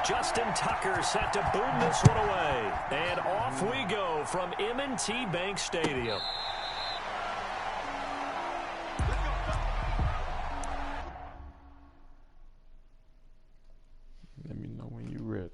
Justin Tucker set to boom this one away. And off we go from M&T Bank Stadium. Let me know when you're ready.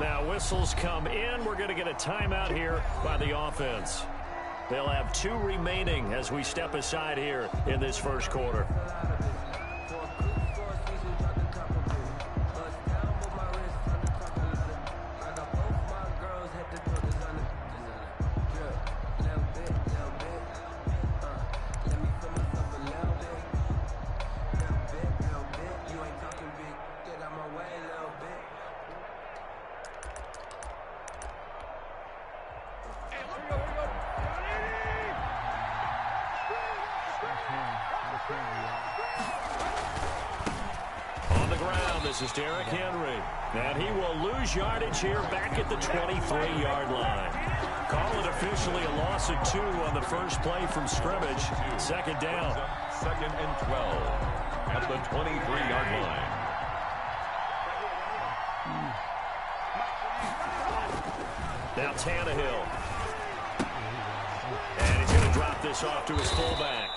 Now whistles come in. We're going to get a timeout here by the offense. They'll have 2 remaining as we step aside here in this first quarter. This is Derrick Henry, and he will lose yardage here back at the 23-yard line. Call it officially a loss of 2 on the first play from scrimmage. Second down. 2nd and 12 at the 23-yard line. Now Tannehill. And he's going to drop this off to his fullback.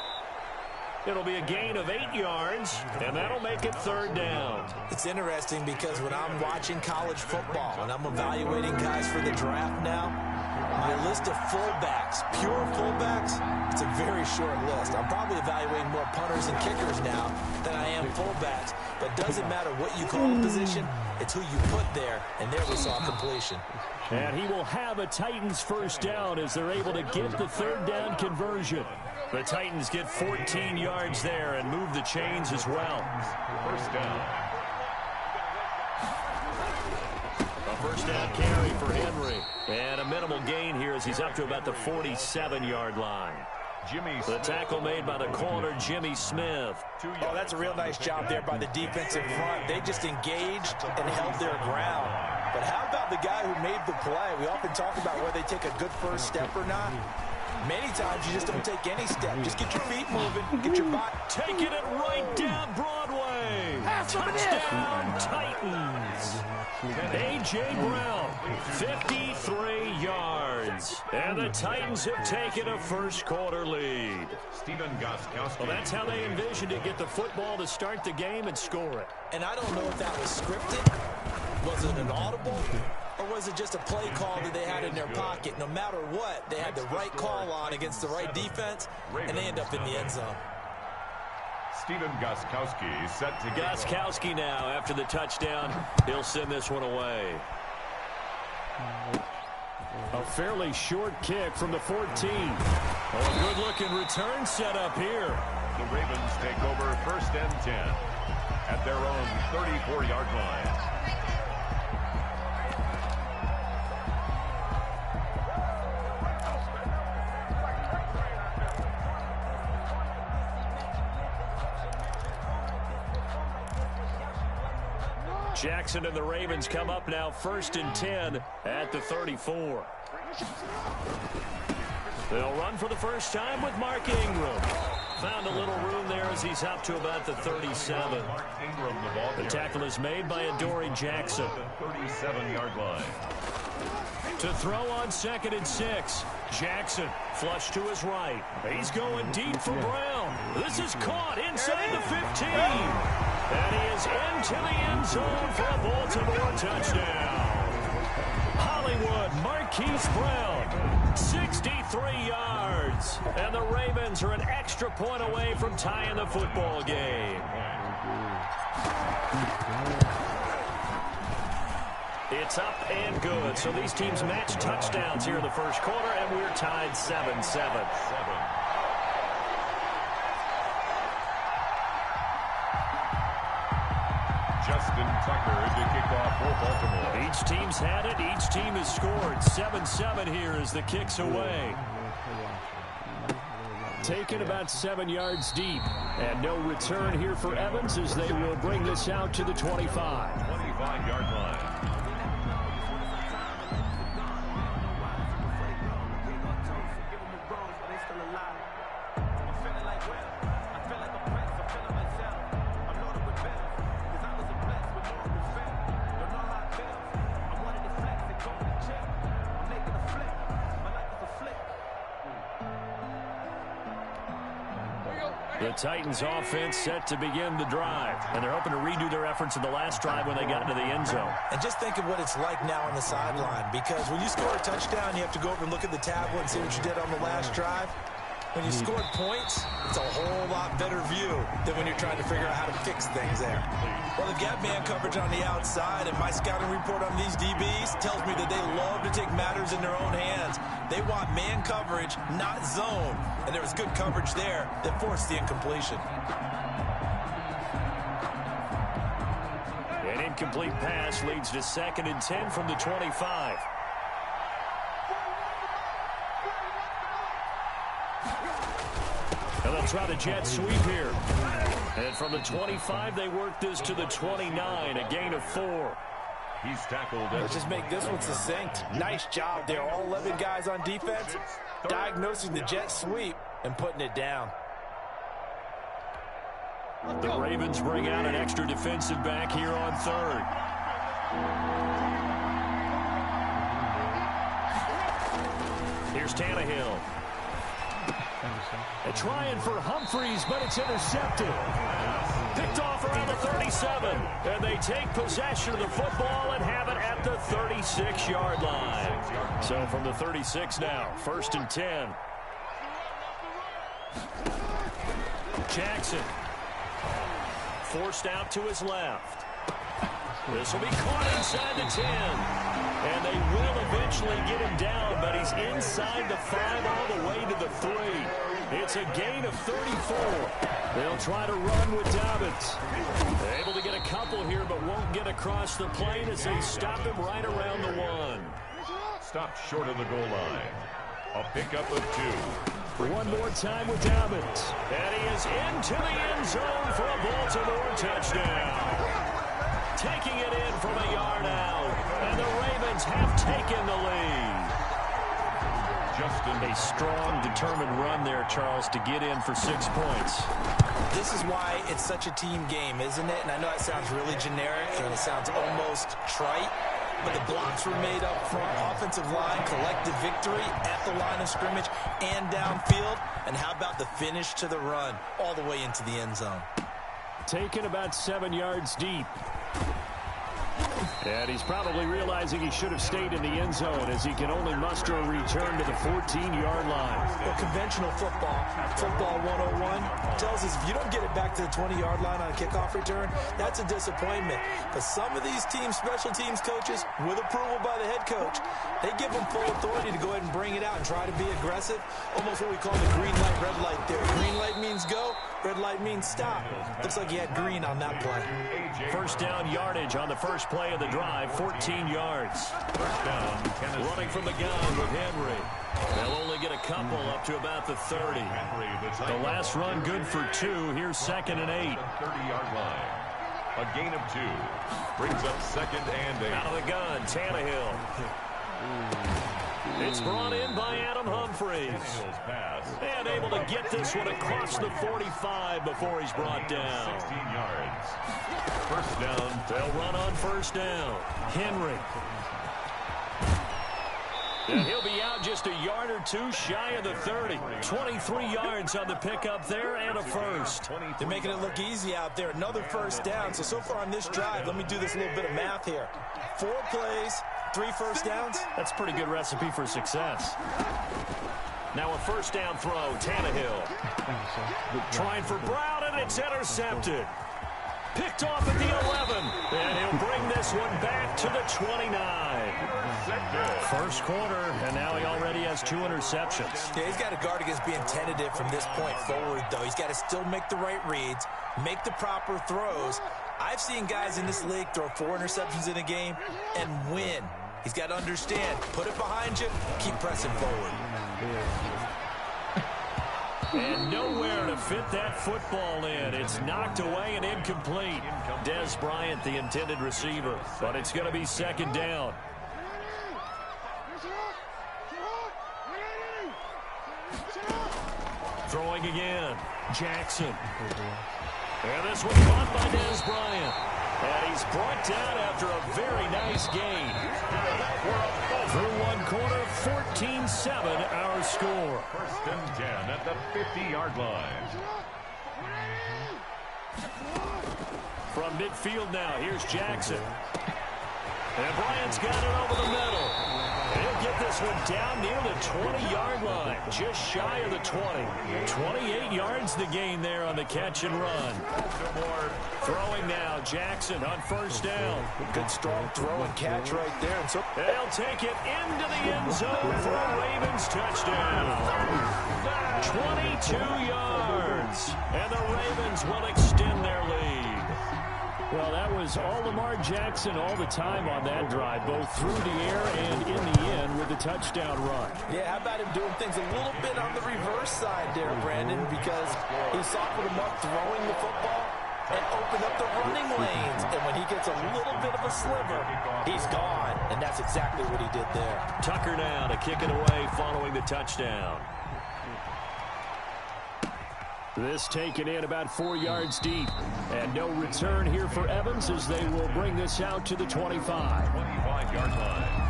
It'll be a gain of 8 yards, and that'll make it 3rd down. It's interesting because when I'm watching college football and I'm evaluating guys for the draft now, my list of fullbacks, pure fullbacks, it's a very short list. I'm probably evaluating more punters and kickers now than I am fullbacks. But it doesn't matter what you call the position, it's who you put there, and there we saw completion. And he will have a Titans first down as they're able to get the 3rd down conversion. The Titans get 14 yards there and move the chains as well. First down. A first down carry for Henry. And a minimal gain here as he's up to about the 47-yard line. The tackle made by the corner, Jimmy Smith. Oh, that's a real nice job there by the defensive front. They just engaged and held their ground. But how about the guy who made the play? We often talk about whether they take a good first step or not. Many times you just don't take any step. Just get your feet moving, get your body. Taking it right down Broadway. Touchdown Titans. A.J. Brown, 53 yards. And the Titans have taken a first quarter lead. Well, that's how they envisioned to get the football to start the game and score it. And I don't know if that was scripted. Was it an audible? Or was it just a play call that they had in their pocket? No matter what, they had the right call on against the right defense, and they end up in the end zone. Stephen Gostkowski set to Gostkowski now after the touchdown. He'll send this one away. A fairly short kick from the 14. Oh, a good-looking return set up here. The Ravens take over 1st and 10 at their own 34-yard line. Jackson and the Ravens come up now 1st and 10 at the 34. They'll run for the first time with Mark Ingram. Found a little room there as he's up to about the 37. The tackle is made by Adoree Jackson. 37-yard line. To throw on 2nd and 6. Jackson flush to his right. He's going deep for Brown. This is caught inside the 15. And he is into the end zone for a Baltimore touchdown. Hollywood Marquise Brown, 63 yards. And the Ravens are an extra point away from tying the football game. It's up and good. So these teams match touchdowns here in the first quarter, and we're tied 7-7. Justin Tucker to kick off for Baltimore. Each team's had it. Each team has scored. 7-7 here as the kick's away. Taken about 7 yards deep. And no return here for Evans as they will bring this out to the 25. 25-yard line. The Titans offense set to begin the drive, and they're hoping to redo their efforts in the last drive when they got into the end zone. And just think of what it's like now on the sideline, because when you score a touchdown, you have to go over and look at the tablet and see what you did on the last drive. When you scored points, it's a whole lot better view than when you're trying to figure out how to fix things there. Well, they've got man coverage on the outside, and my scouting report on these DBs tells me that they love to take matters in their own hands. They want man coverage, not zone. And there was good coverage there that forced the incompletion. An incomplete pass leads to 2nd and 10 from the 25. And they'll try the jet sweep here. And from the 25, they work this to the 29, a gain of 4. He's tackled. Let's just make this one succinct. Nice job there. All 11 guys on defense diagnosing the jet sweep and putting it down. The Ravens bring out an extra defensive back here on 3rd. Here's Tannehill. And trying for Humphreys, but it's intercepted. Picked off around the 37. And they take possession of the football and have it at the 36-yard line. So from the 36 now, 1st and 10. Jackson. Forced out to his left. This will be caught inside the 10. And they will eventually get him down, but he's inside the 5 all the way to the 3. It's a gain of 34. They'll try to run with Dobbins. They're able to get a couple here, but won't get across the plane as they stop him right around the 1. Stopped short of the goal line. A pickup of 2. One more time with Dobbins. And he is into the end zone for a Baltimore touchdown. Taking it in from a yard out. And the Ravens have taken the lead. Justin. A strong, determined run there, Charles, to get in for 6 points. This is why it's such a team game, isn't it? And I know it sounds really generic and it sounds almost trite, but the blocks were made up front, offensive line, collective victory at the line of scrimmage and downfield. And how about the finish to the run all the way into the end zone? Taken about 7 yards deep. And he's probably realizing he should have stayed in the end zone as he can only muster a return to the 14-yard line. Well, conventional football 101, tells us if you don't get it back to the 20-yard line on a kickoff return, that's a disappointment. But some of these teams, special teams coaches, with approval by the head coach, they give them full authority to go ahead and bring it out and try to be aggressive. Almost what we call the green light, red light theory. Green light means go, red light means stop. Looks like he had green on that play. First down yardage on the first play of the drive, 14 yards. First down, Tennessee. Running from the gun with Henry. They'll only get a couple up to about the 30. The last run good for 2. Here's 2nd and 8. 30-yard line. A gain of 2. Brings up 2nd and 8. Out of the gun, Tannehill. It's brought in by Adam Humphreys. And able to get this one across the 45 before he's brought down. 16 yards. First down. They'll run on first down. Henry. And he'll be out just a yard or 2 shy of the 30. 23 yards on the pickup there and a first. They're making it look easy out there. Another first down. So far on this drive, let me do this little bit of math here. 4 plays, 3 first downs. That's a pretty good recipe for success. Now a first down throw, Tannehill. Trying for Brown, and it's intercepted. Picked off at the 11. And he'll bring this this one back to the 29. First quarter, and now he already has 2 interceptions. Yeah, he's got to guard against being tentative from this point forward, though. He's got to still make the right reads, make the proper throws. I've seen guys in this league throw 4 interceptions in a game and win. He's got to understand, put it behind you, keep pressing forward. And nowhere to fit that football in. It's knocked away and incomplete. Des Bryant, the intended receiver, but it's going to be second down. Throwing again, Jackson. And this one caught by Des Bryant. And he's brought down after a very nice gain. Through one quarter, 14-7 our score. First and 10 at the 50-yard line. From midfield now, here's Jackson. And Bryant's got it over the middle. And he'll get this one down near the 20-yard line, just shy of the 20. 28 yards the gain there on the catch and run. Throwing now, Jackson on first down. Good strong throw and catch right there. And so they'll take it into the end zone for a Ravens touchdown. 22 yards. And the Ravens will extend their lead. Well, that was all Lamar Jackson all the time on that drive, both through the air and in the end with the touchdown run. Yeah, how about him doing things a little bit on the reverse side there, Brandon, because he softened him up throwing the football and opened up the running lanes. And when he gets a little bit of a sliver, he's gone. And that's exactly what he did there. Tucker now to kick it away following the touchdown. This taken in about 4 yards deep. And no return here for Evans as they will bring this out to the 25. 25-yard line.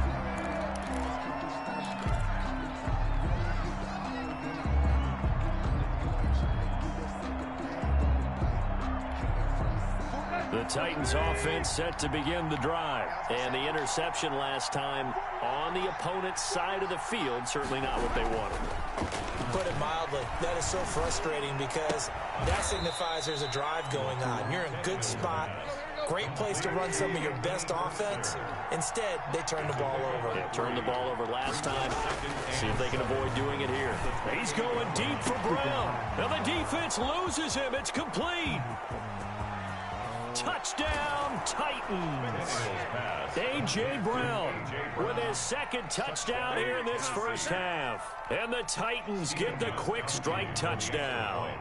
The Titans offense set to begin the drive. And the interception last time on the opponent's side of the field, certainly not what they wanted. Put it mildly, that is so frustrating because that signifies there's a drive going on. You're in a good spot, great place to run some of your best offense. Instead, they turn the ball over. Yeah, turned the ball over last time. See if they can avoid doing it here. He's going deep for Brown. Now the defense loses him. It's complete. Touchdown, Titans. A.J. Brown with his second touchdown here in this first half. And the Titans get the quick strike touchdown.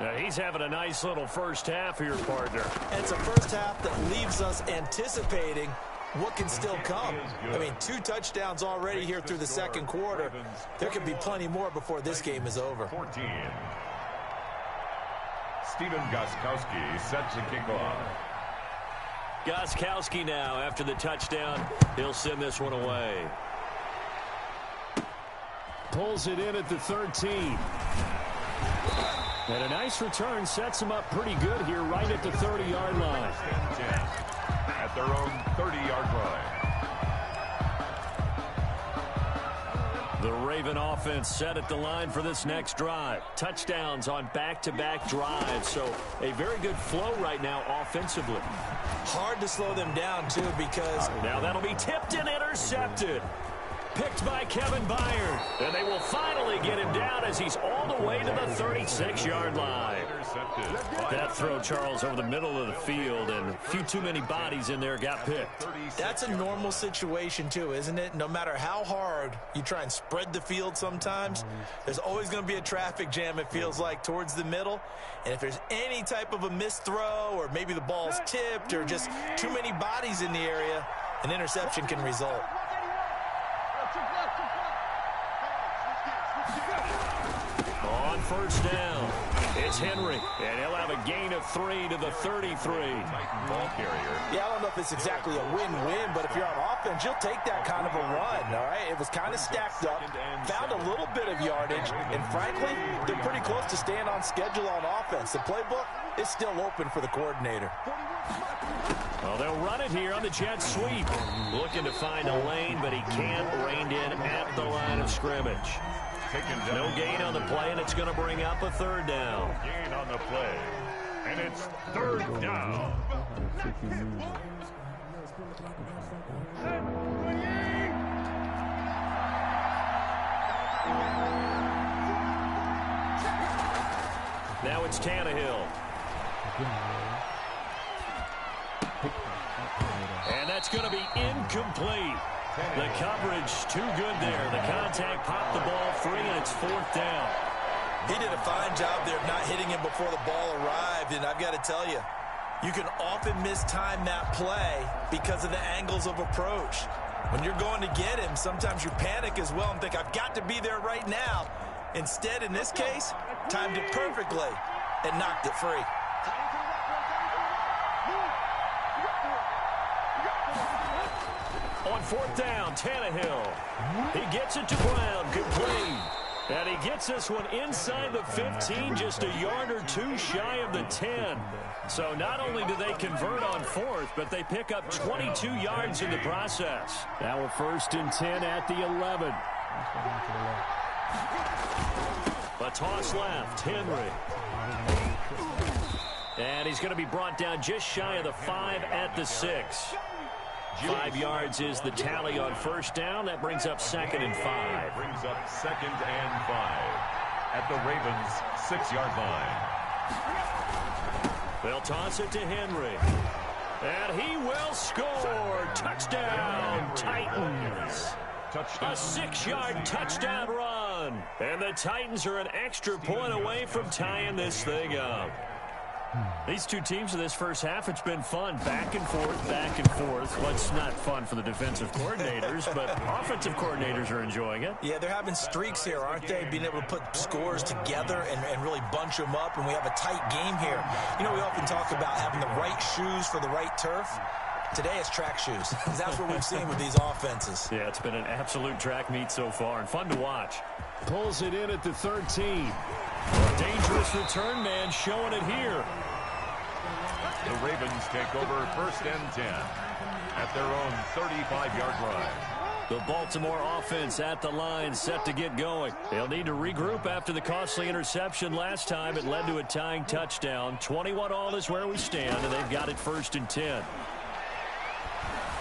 Now, he's having a nice little first half here, partner. And it's a first half that leaves us anticipating what can still come. I mean, 2 touchdowns already here through the second quarter. There could be plenty more before this game is over. 14. Steven Gostkowski sets the kickoff. Gostkowski now, after the touchdown, he'll send this one away. Pulls it in at the 13. And a nice return sets him up pretty good here right at the 30-yard line. At their own 30-yard line. The Raven offense set at the line for this next drive. Touchdowns on back-to-back drives, so a very good flow right now offensively. Hard to slow them down, too, because now that'll be tipped and intercepted. Picked by Kevin Byard. And they will finally get him down as he's all the way to the 36-yard line. That throw, Charles, over the middle of the field, and a few too many bodies in there got picked. That's a normal situation, too, isn't it? No matter how hard you try and spread the field sometimes, there's always going to be a traffic jam, it feels like, towards the middle. And if there's any type of a missed throw or maybe the ball's tipped or just too many bodies in the area, an interception can result. On first down, it's Henry, and he'll have a gain of 3 to the 33. Ball carrier. Yeah, I don't know if it's exactly a win-win, but if you're on offense, you'll take that kind of a run, all right? It was kind of stacked up, found a little bit of yardage, and frankly, they're pretty close to staying on schedule on offense. The playbook is still open for the coordinator. Well, they'll run it here on the jet sweep. Looking to find a lane, but he can't rein in at the line of scrimmage. No gain on the play, and it's going to bring up a third down. Gain on the play, and it's third down. Now it's Tannehill. And that's going to be incomplete. The coverage too good there. The contact popped the ball free, and it's 4th down. He did a fine job there of not hitting him before the ball arrived, and I've got to tell you, you can often mistime that play because of the angles of approach. When you're going to get him, sometimes you panic as well and think, I've got to be there right now. Instead, in this case, timed it perfectly and knocked it free. On 4th down, Tannehill. He gets it to Brown. Good play. And he gets this one inside the 15, just a yard or two shy of the 10. So not only do they convert on 4th, but they pick up 22 yards in the process. Now a 1st and 10 at the 11. A toss left, Henry. And he's going to be brought down just shy of the 5 at the 6. 5 yards is the tally on 1st down. That brings up 2nd and 5. Brings up 2nd and 5 at the Ravens' 6-yard line. They'll toss it to Henry. And he will score. Touchdown, Titans. Touchdown. A 6-yard touchdown run. And the Titans are an extra point away from tying this thing up. These two teams in this first half, it's been fun. Back and forth, back and forth. Well, it's not fun for the defensive coordinators, but offensive coordinators are enjoying it. Yeah, they're having streaks here, aren't they? Being able to put scores together and really bunch them up, and we have a tight game here. You know, we often talk about having the right shoes for the right turf. Today it's track shoes, because that's what we've seen with these offenses. Yeah, it's been an absolute track meet so far, and fun to watch. Pulls it in at the 13. A dangerous return man showing it here. The Ravens take over 1st and 10 at their own 35-yard line. The Baltimore offense at the line, set to get going. They'll need to regroup after the costly interception last time. It led to a tying touchdown. 21-all is where we stand, and they've got it 1st and 10.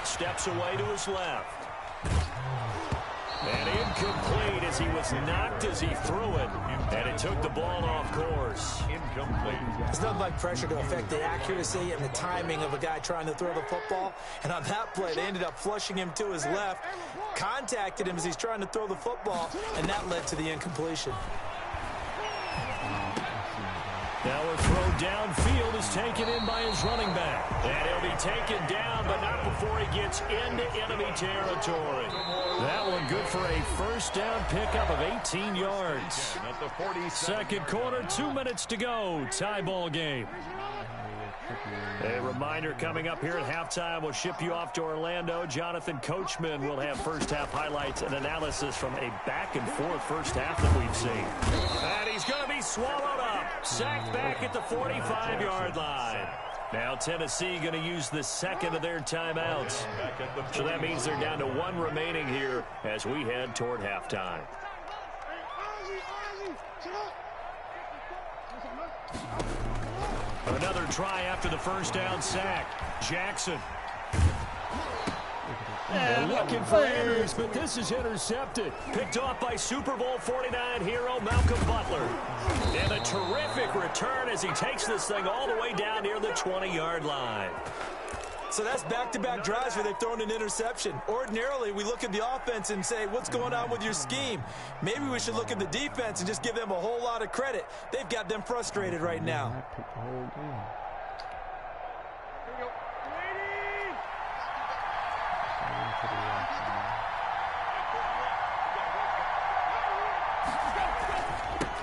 Steps away to his left. And incomplete as he was knocked as he threw it. And it took the ball off course. Incomplete. It's nothing like pressure to affect the accuracy and the timing of a guy trying to throw the football. And on that play, they ended up flushing him to his left, contacted him as he's trying to throw the football, and that led to the incompletion. Now a throw downfield is taken in by his running back. And he'll be taken down, but not before he gets into enemy territory. That one good for a 1st down pickup of 18 yards. At the 2nd quarter, 2 minutes to go. Tie ball game. A reminder coming up here at halftime. We'll ship you off to Orlando. Jonathan Coachman will have first half highlights and analysis from a back-and-forth first half that we've seen. And he's going to be swallowed up. Sacked back at the 45-yard line. Now Tennessee going to use the 2nd of their timeouts. So that means they're down to 1 remaining here as we head toward halftime. Another try after the 1st down sack. Jackson. And looking for Andrews, but this is intercepted. Picked off by Super Bowl 49 hero Malcolm Butler. And a terrific return as he takes this thing all the way down near the 20-yard line. So that's back-to-back drives where they've thrown an interception. Ordinarily, we look at the offense and say, what's going on with your scheme? Maybe we should look at the defense and just give them a whole lot of credit. They've got them frustrated right now.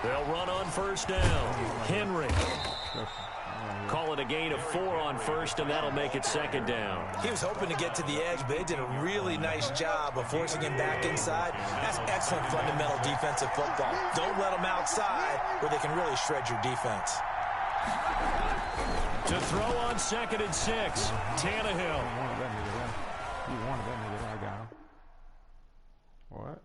They'll run on 1st down. Henry. Call it a gain of 4 on 1st, and that'll make it 2nd down. He was hoping to get to the edge, but they did a really nice job of forcing him back inside. That's excellent fundamental defensive football. Don't let them outside where they can really shred your defense. To throw on 2nd and 6, Tannehill. You wanted that nigga. I got him. What?